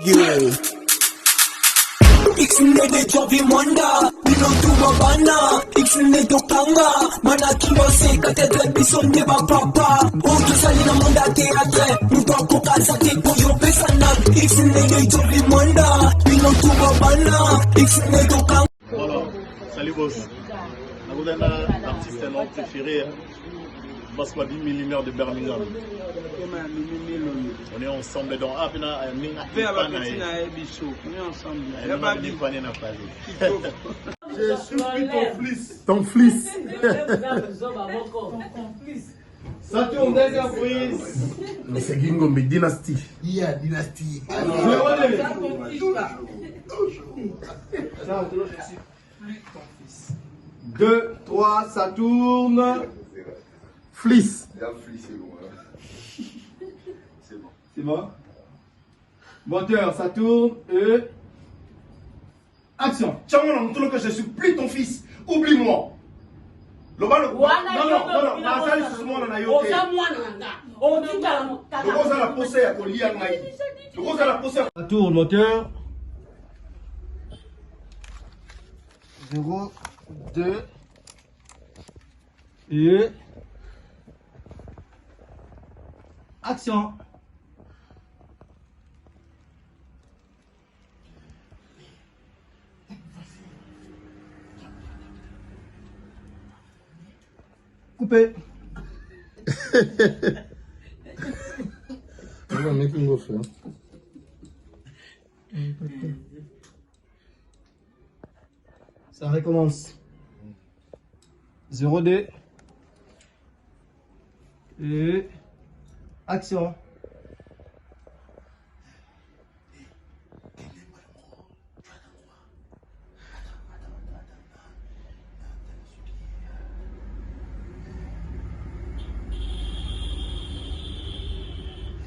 Yeah. Iksinede jovi mwanda, bino tuwa bana. Iksinede kanga, mana kimose katedre bisonde ba papa. Ojo salina mwanda teatre, mutoko kazati kuyo pesana. Iksinede jovi mwanda, bino tuwa bana. Iksinede kanga. Voilà, salut boss. L'artiste non préféré, Baswadi Millionnaire de Birmingham. On est ensemble dans Apena. On est ensemble. J'ai surpris ton fils. Ton fils. Saturne deuxième prise. Mais c'est Gingombe dynastie. Yeah, dynastie. 2, 3, ça tourne. Fliss. C'est bon. Moteur, ça tourne et. Action. Tiens, mon homme, que je suis plus ton fils. Oublie-moi. Non, ça, c'est moi, on a eu. Ça tourne, moteur. 0, 2 et action. Coupé. Ça recommence. 0D. Et action.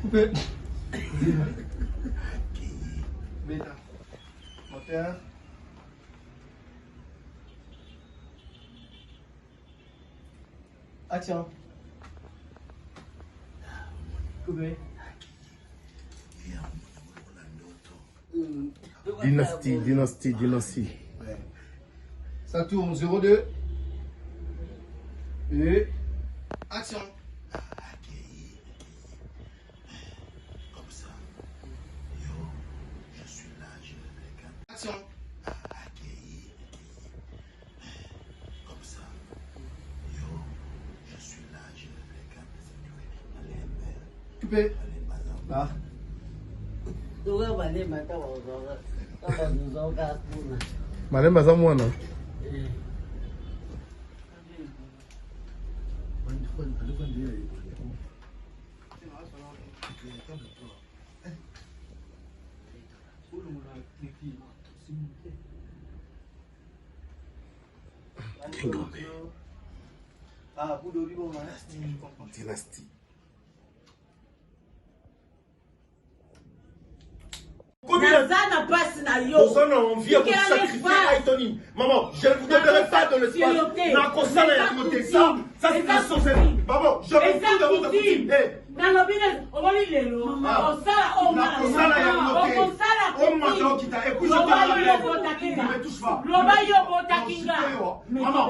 Coupé. Bêta. Moteur. Action. Coupé. Dynastie. Ça tourne 0-2. Et action. Action. Coupé. Ah. Malemba za mwana. Dynastie. Nazana passe na yo. On vient pour sacrifier Aïtoni. Maman, je ne vous donnerai pas de l'espace. Ça c'est la sauce. Maman, je me fous de votre coutume. Dans le business, on va lui le on et puis je ne me touche pas. Maman,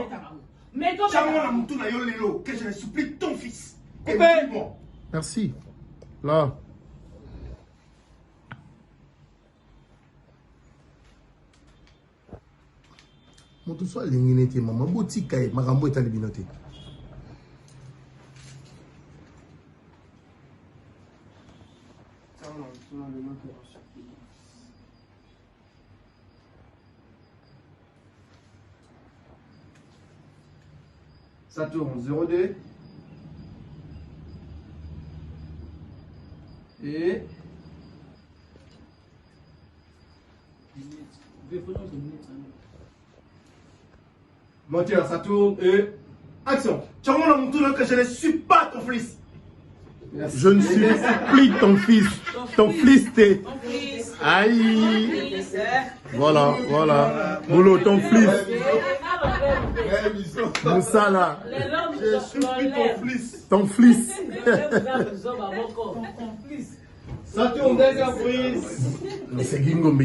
que je ne supplie ton fils. Merci. Là. Moto soit linginete maman botika e makambo etali binote. Ça tourne 0-2 et moteur, ça tourne et action. Tu vois que je ne suis pas ton fils. Je ne suis plus ton fils. Ton fils t'es. Aïe. Voilà. Boulot, ton fils. Moussa là. Je suis plus ton fils. Ton fils. Ça tourne deuxième prise. C'est Gingombe,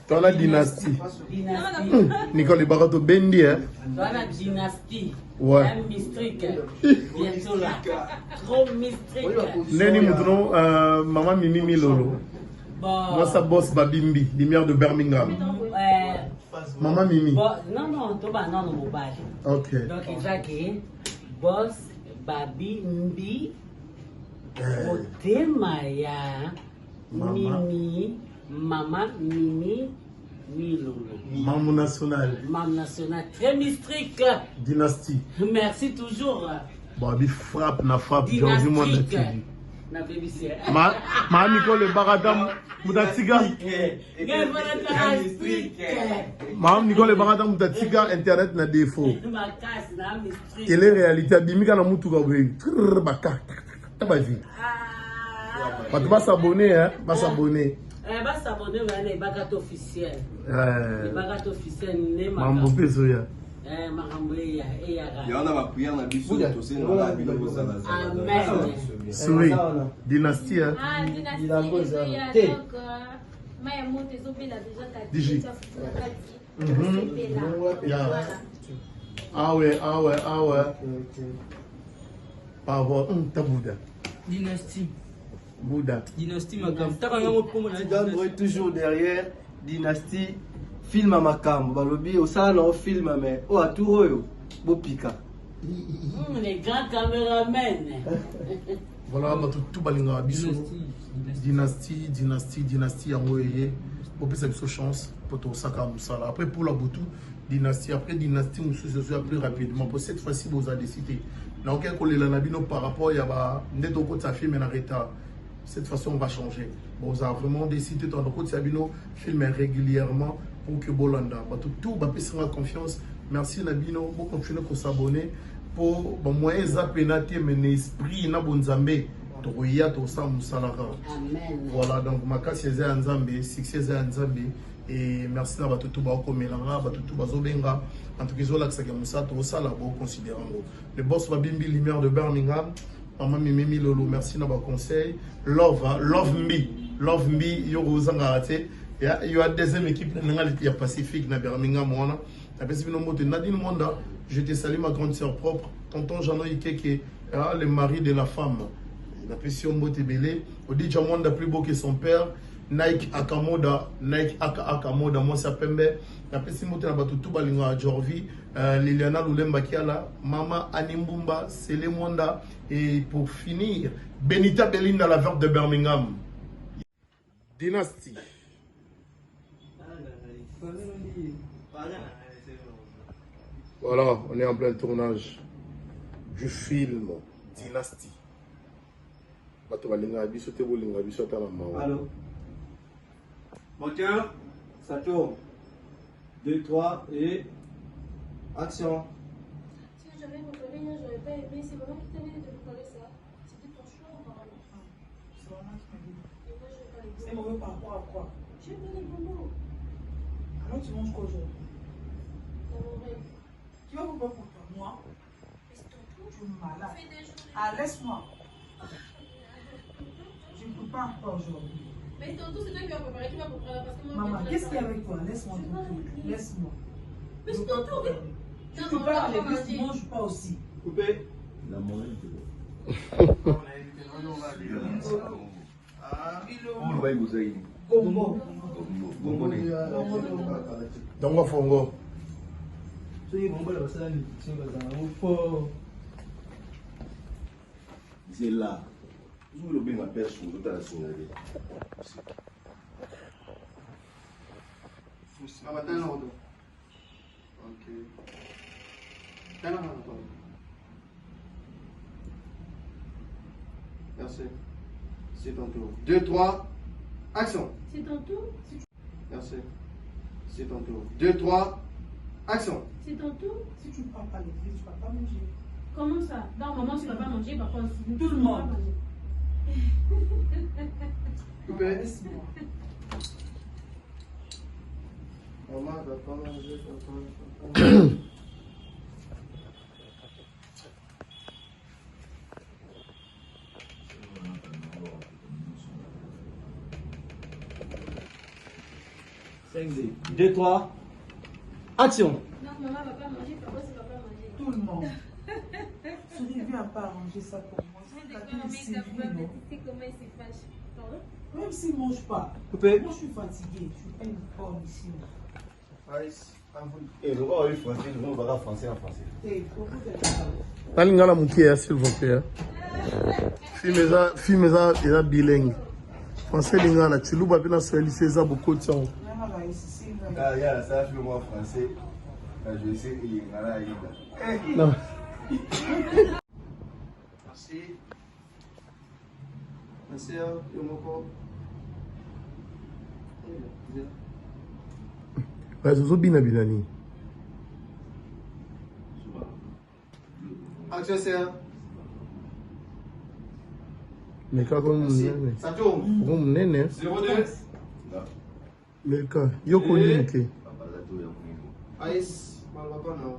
Dans la dynastie. Nicole Barato Bendi, hein? Dans la dynastie. Ouais. Un mystique. Bientôt là. Trop mystique. Neni Moutono, Maman Mimi Milolo. Moi, ça bosse Babimbi, lumière de Birmingham. Maman Mimi. Non, toi, non, mon bail. Ok. Donc, il a que boss Babimbi. Otemaya. Mimi. Maman Mimi. Milolo. Maman nationale. Maman nationale. Très mystique. Dynastie. Merci toujours. Babi frappe, na frappe. Georgie Dynastique. Monde. Na BBC. Ma Nicole Baradam Moutatiga. Ma Nicole Baradam Moutatiga, Internet na défaut. Quelle est la réalité? Bimika na Moutouga. Baka. Tabaji. Tu vas s'abonner, hein? Va s'abonner. Va s'abonner à les bagages officiels. Les bagages officiels, les Mambo Pesoya. Amen. Souris. Dynastie, hein? Ah, dynastie. Donc, Maya Monte Zobela déjà Digi. Ah ouais. Par rapport à Bouddha. Dynastie. Bouddha. Dynastie, Makam. Tigambo est toujours derrière. Dynastie. Film à Makam. Balobi, au salon, film, mais au Atouro, Bopika. Les grands caméramens. Voilà, tout balinga biso. Dynastie, en voyez. Pour plus de chance, pour tout ça comme ça. Après, pour la boutou, dynastie, nous sommes plus rapidement. Pour cette fois-ci, vous avez décidé. Donc, par rapport à sa film en retard. Cette façon, on va changer. Bon, vous avez vraiment décidé de filmer régulièrement pour que Bolanda. Tout va faire confiance. Merci Nabino pour continuer à s'abonner. Pour moi, zapénaté, mais esprit, na bonzambe. Voilà, donc ma casse est en Zambie, succès est en Zambie. Et merci à tout Baokomelanga, tout Bazobenga. En tout cas, je vais considérer. Le boss va Bimbi Lumière de Birmingham. Maman Mimi Lolo, merci na conseil. Love me, Yoro Zangarate. Il y a deuxième équipe, il y a Pacifique na Birmingham. Nadine Monda, je te salue ma grande sœur propre. Tonton Jean Ikeke, le mari de la femme. La pression Motebele, Odi Jamwanda plus beau que son père. Nike Akamoda, moi ça pembe. La pression Motebele Batutu Balinga Jorvi, Liliana Lulemba Kiala, Mama Animbumba, Sele Mwanda. Et pour finir, Benita Belinda, la veuve de Birmingham. Dynastie. Voilà, on est en plein tournage du film Dynastie. Allô. Moteur, ça tourne. 2, 3 et action. Si j'avais préparé, j'aurais pas aimé. C'est vraiment qui t'avait de préparer ça. C'était ton choix apparemment. C'est vraiment qui m'a dit. Et moi, je vais pas les C'est mauvais par rapport à quoi? J'aime pas les gros mots. Alors tu manges quoi aujourd'hui? Dans mon rêve. Tu vas vous faire pour toi? Moi? Laisse-toi tout. Je suis malade. Fais des jours. Ah, laisse-moi. Je ne peux pas aujourd'hui. Mais tantôt, c'est toi qui vas préparer. Tu vas préparer parce que moi, Maman, je qu'est-ce qu'il y a pas. avec toi? Laisse-moi Je vais pas tranquille. avec lui. Laisse-moi. Mais c'est tantôt, oui. Tu Non, peux non, pas on aller va plus, tu manger. manges pas aussi. Coupé. Gombo. Dongo Fongo. C'est là. Vous le bien à personne, vous avez signalé. Merci. C'est ton tour. 2, 3, action. C'est tantôt. Merci. C'est ton tour. 2, 3, action. C'est tantôt. Si tu ne prends pas les fruits, tu ne vas pas manger. Comment ça? Dans maman, tu vas pas manger. Par contre, Tout le monde. Coupé. Laisse-moi. Maman, va pas manger. 2, 3. Action. Non, maman va pas manger, papa ne va pas manger. Tout le monde. Souris, viens pas arranger ça pour moi. Tu sais comment il se fâche. Pardon? Même s'il ne mange pas. Coupé. Moi, je suis fatiguée. Je suis pas une forme ici. Et le roi est français, le roi va français en français. Et pourquoi tu as ça? Nalingala mukia s'il vous plaît. Film est bilingue. Français lingala, tu loues bien sur ça beaucoup de temps. Ah, yeah, ça fait moi français. Je sais qu'il y en a là. Non. Merci. Merci, Yomoko. Ouais, c'est bien binani. Action, c'est. Mais quand on Ça tourne. on nene, 02. mais quand yoko nike. Aïs, Malwapa, non.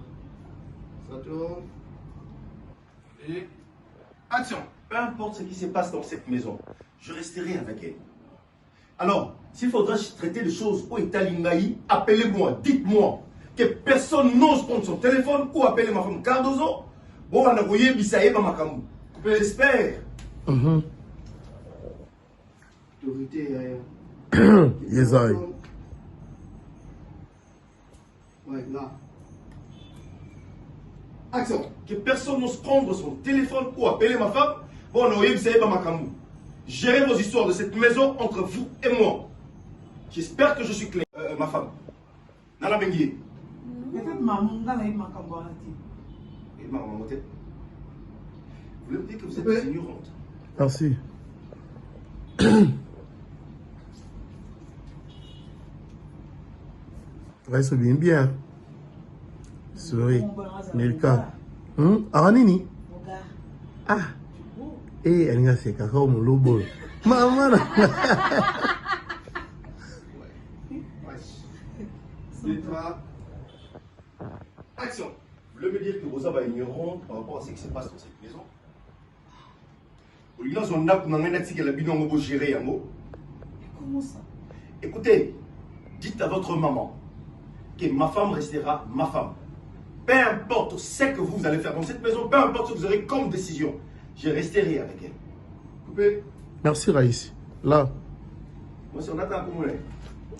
Ça tourne. Et action. Peu importe ce qui se passe dans cette maison, je resterai avec elle. Alors, s'il faudra traiter des choses au Italingaï, appelez-moi, dites-moi que personne n'ose prendre son téléphone ou appeler ma femme Cardozo. Bon, on a voyé Bissaye Mamakamou. J'espère. Autorité, Yesaï. ouais, là. Action. Que personne n'ose prendre son téléphone ou appeler ma femme. Bon, on a voyé Bissaye Mamakamou. Gérez vos histoires de cette maison entre vous et moi. J'espère que je suis clair. Ma femme. Nana Benguier. Peut-être maman, là, il m'a camboiré. Et ma maman, vous voulez me dire que vous êtes ignorante? Merci. Ouais, c'est bien bien. Sorry. Milka. Aranini. Ah. Eh, elle a fait caca au lobo. Maman. 2, 3. Action. Vous voulez me dire que vous avez ignorant par rapport à ce qui se passe dans cette maison? Comment ça? Écoutez, dites à votre maman que ma femme restera ma femme. Peu importe ce que vous allez faire dans cette maison, peu importe ce que vous aurez comme décision, je resterai avec elle. Coupé. Merci Raïs. Là. Moi, si on attend un peu moins.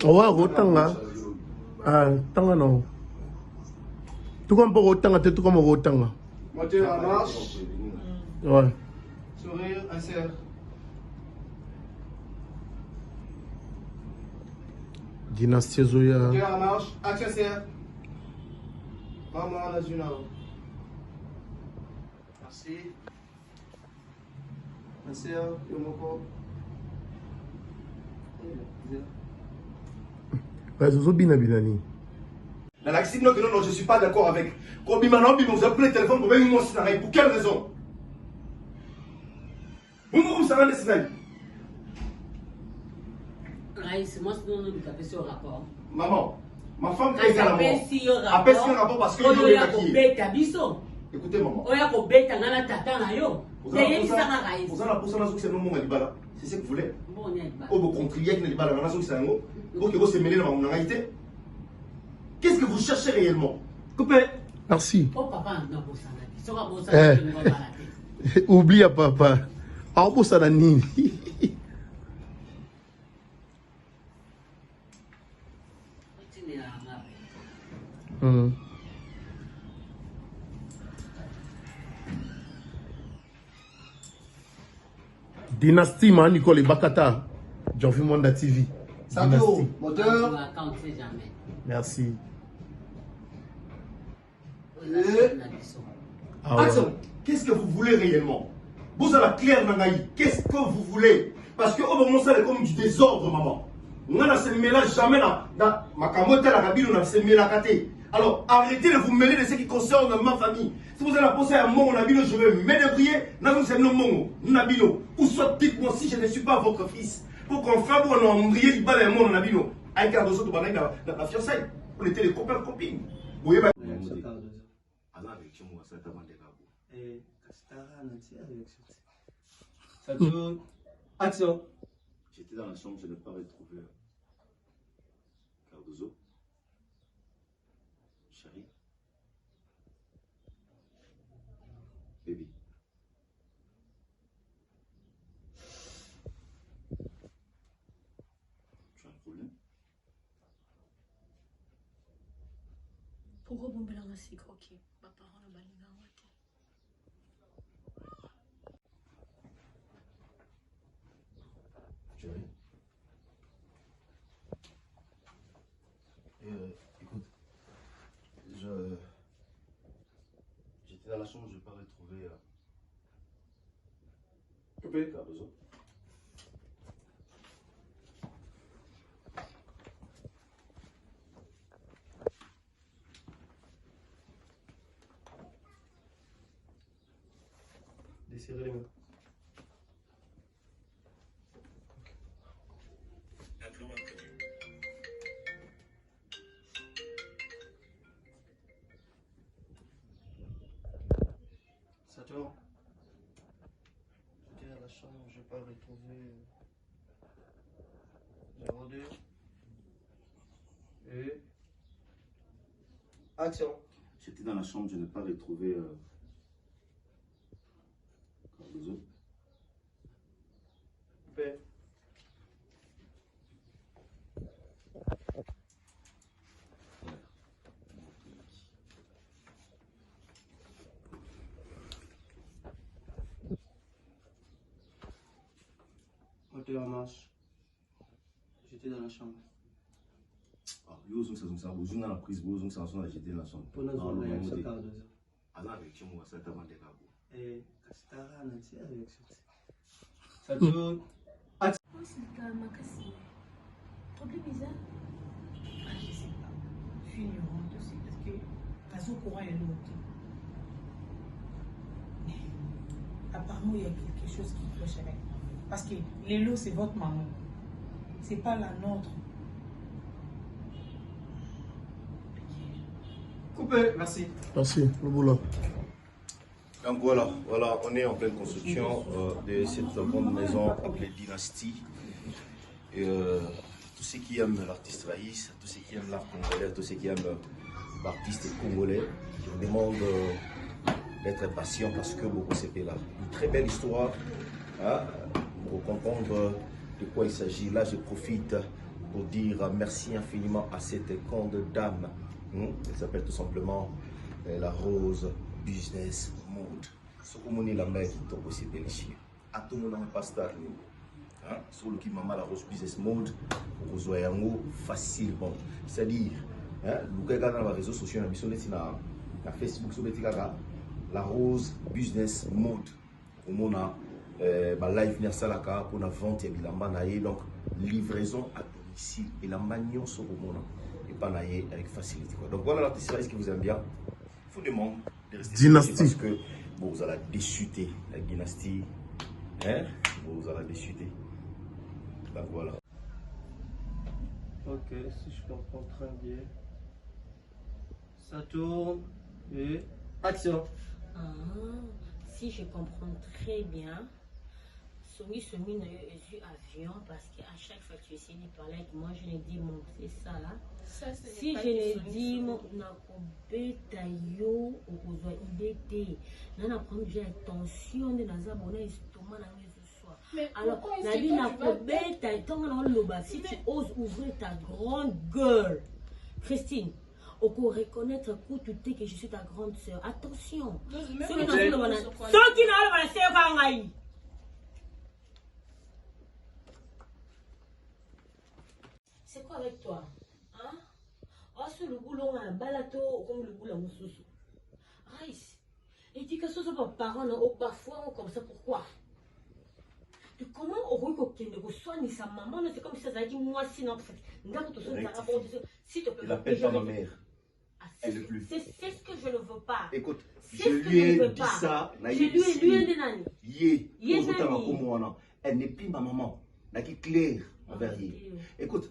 Ouais, rotanga. Ah, tanga non. Tout comme pour rotanga, tout comme rotanga. Moteur en marche. Ouais. Sourire, insert. Dynastie Zoya. Moteur en marche. Action, c'est. Maman, la Juna. Merci. Insert, Yomoko. Ouais, c'est bien binani. Dans l'accès, non, je ne suis pas d'accord avec. Quand vous appelez le téléphone pour venir me pour quelle raison? Vous me savez les semaines. Raïs, moi, sinon, nous avons fait ce rapport. Maman, ma femme est à la mort. Appelle si un rapport parce que je je vais maquiller. Écoutez, maman. Oya ko beta ngana tata na yo. Vous avez Raïs. c'est non mon Alibala. C'est ce que vous voulez? Bon, on y est. Au contrier qui n'est pas la nation qui s'en vous qui vous se mêler dans ma réalité. Qu'est-ce que vous cherchez réellement? Coupé. Merci. Oh papa, non, bon ça n'a dit. Sera bon ça, tu ne vas pas la Oublie à papa. Ah, pour ça, Nini. Dynastie, man, Nicole Bakata. Jean-Phil Monda TV. Sato, moteur. Merci. Ah ouais. Qu'est-ce que vous voulez réellement? Vous avez la claire Nangaï. Qu'est-ce que vous voulez? Parce que au moment ça c'est comme du désordre, maman. On ne se mélange jamais dans ma camotte la cabine, on ne se mélange pas. Alors arrêtez de vous mêler de ce qui concerne ma famille. Si vous allez penser à mon habilo, je vais me débrouiller. Nous sommes mon habilo. Ou soit dites-moi si je ne suis pas votre fils. Pour qu'on fasse pour nous embrayer du bal et mon habilo. Avec un dossier de la fiançailles. On était les copains copines. Vous voyez, Ça tourne. Action. J'étais dans la chambre, je n'ai pas retrouvé Kaou. Cardozo. Chérie. Baby. Tu as un problème? Pourquoi vous me laissez croquer? Ma parole m'a dit Chérie. Écoute, j'étais dans la chambre, je n'ai pas retrouvé Pépé Cardozo. Desserrez les mains. Sator. J'étais à la chambre, je n'ai pas retrouvé 02. Et. Action. J'étais dans la chambre, je n'ai pas retrouvé Cardozo. Paix. Côté en marche. J'étais dans la chambre. Ah, yo, ça vous dans la prise, vous ça j'étais dans la chambre. Pour nous, on a eu ce quart d'heure. Alors, avec qui moi, ça t'a demandé là. Et Castara, on a dit avec ça. Ça tourne. Oh, c'est calme, cassé. Problème bizarre. Ah, je sais pas. Je suis ignorante aussi parce que Kazo courant est l'autre. Mais apparemment, il y a quelque chose qui cloche avec moi. Parce que Lélo, c'est votre maman. C'est pas la nôtre. Coupé, merci. Merci, le boulot. Donc voilà, on est en pleine construction de cette grande maison appelée Dynastie. Et tous ceux qui aiment l'artiste Raïs, tous ceux qui aiment l'art congolais, tous ceux qui aiment l'artiste congolais, je vous demande d'être patient parce que beaucoup c'est là. Une très belle histoire, hein, pour comprendre de quoi il s'agit. Là, je profite pour dire merci infiniment à cette grande dame. Elle s'appelle tout simplement la Rose Business Mode. Ce que mon la mère qui tombe aussi belle ici. À tout le monde pas star sur le qui maman la Rose Business Mode pour vous voyez facilement. C'est-à-dire, vous regardez dans les réseaux sociaux, na Facebook sur la Rose Business Mode. On a live vient salaka pour la vente et bilamba naie donc livraison à domicile et la manion sur le monde. Pas naïe avec facilité. Donc voilà l'artiste qui vous aime bien. Je vous demande de rester Dynastie. parce que bon, vous allez déchuter la dynastie. Hein? Bon, vous allez déchuter. Donc voilà. Ok, si je comprends très bien. Ça tourne et action. Ah, si je comprends très bien, Somi n'a eu avion parce qu'à chaque fois que tu essaies de parler avec moi, je l'ai dit, mon, c'est ça. Si je l'ai dit, mon, nakobeta yo, okozwa idée, nana prendre déjà attention de naza bona estomac na ce soir. Alors, nabi nakobeta tant dans le bas, si tu oses ouvrir ta grande gueule, Christine. Oko reconnaître que je suis ta grande sœur. Attention. C'est quoi avec toi? Hein? Oh, sur le boulot, on a un balato comme le boulot à Moussoussou. Rice, éducation sur vos parents, parfois comme ça, pourquoi? De comment on peut soigner sa maman? C'est comme si ça a dit moi, sinon, si tu peux. Il appelle pas ma mère. Elle ne plus. C'est ce que je ne veux pas. Écoute, je lui ai dit ça. Elle n'est plus ma maman. Elle claire envers elle. Écoute,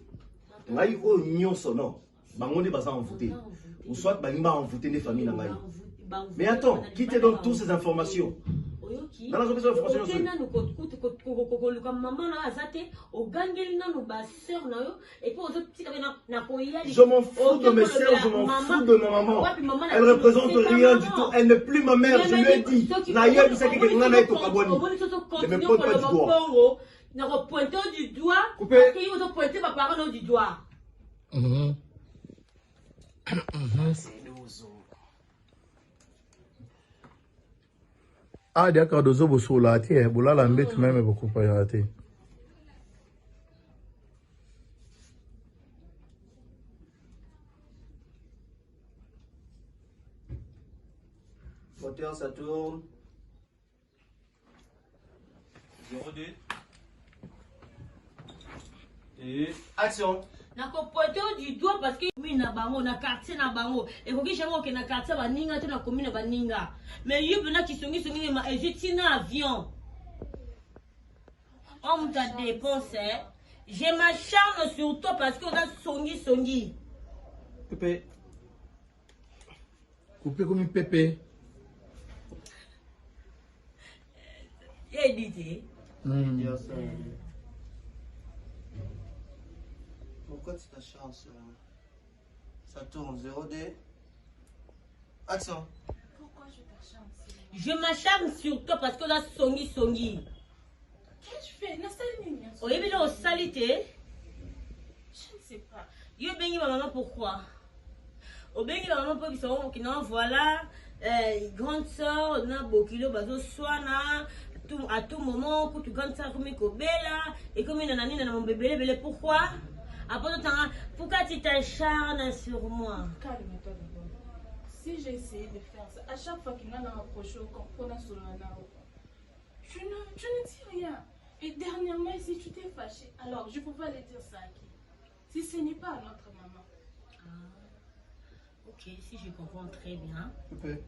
ou soit envoûter des familles. Mais attends, qui te donne toutes ces informations? oyoki Dans la zone de formation, oke nanu koluka mama na aza te ogangeli nanu baseur na yo epuis ozotika pe na koya je m'en fous de mes sœurs, je m'en fous de ma maman. Elle représente rien du tout. Elle n'est plus ma mère, je lui ai dit. Naïe, tu sais que quelqu'un n'a été au Kabouani. Ne me pointe pas du doigt. Ne repointe du doigt. Parce qu'il faut pointer ma parole du doigt. Ah, d'accord, dozo bosola te, bolala mbetu même beaucoup pas raté. Moteur, ça tourne. 02. Et action. Nakopote du doigt parce que mina bango na quartier na bango et koki jamais que na quartier baninga te na commune baninga mais yubu na kisongi ma ejeti na avion on t'a dépensé je m'acharne sur toi parce que on a songi Pépé. Coupé comme une pépé. et dit Pourquoi tu t'acharnes sur moi? Ça tourne 02. Action. Pourquoi je t'acharne? je m'acharne sur toi parce que on a songi Qu'est-ce que je fais? Nastaline. oyebi na osalité Je ne sais pas. yo bengi ma maman pourquoi obengi ma maman pour biso ki na voilà grande sœur na bokilo bazo swana à tout moment pour tu grande sœur comme kobela et comme na nani na mon bébé bébé pourquoi après temps pourquoi tu t'acharnes sur moi? Calme-toi d'abord. Si j'ai essayé de faire ça, à chaque fois qu'il m'a rapproché au camp, je ne dis rien. Et dernièrement, si tu t'es fâché, alors je ne peux pas le dire ça à qui? Si ce n'est pas à notre maman. Ah, ok, si je comprends très bien. Pépé.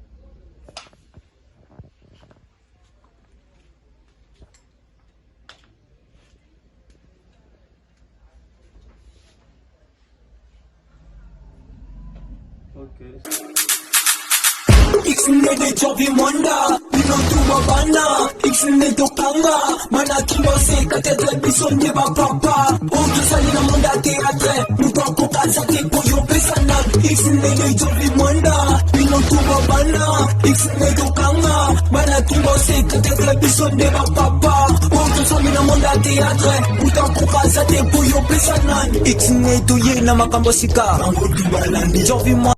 Iksunede Jovi Mwanda, Minotuma Bana, Iksunede Tokanga, Mana Kimose, Katedre Bisonde Papa, Oki Salina Manda Teatre, Mutoko Kazaki, Poyo Pesana, Iksunede Jovi Mwanda, Minotuma Bana, Iksunede Tokanga, Mana Kimose, Katedre Bisonde Papa, Oki Salina Manda Teatre, Mutoko Kazaki, Poyo Pesana, Iksunede Yena Makambosika, Jovi Mwanda.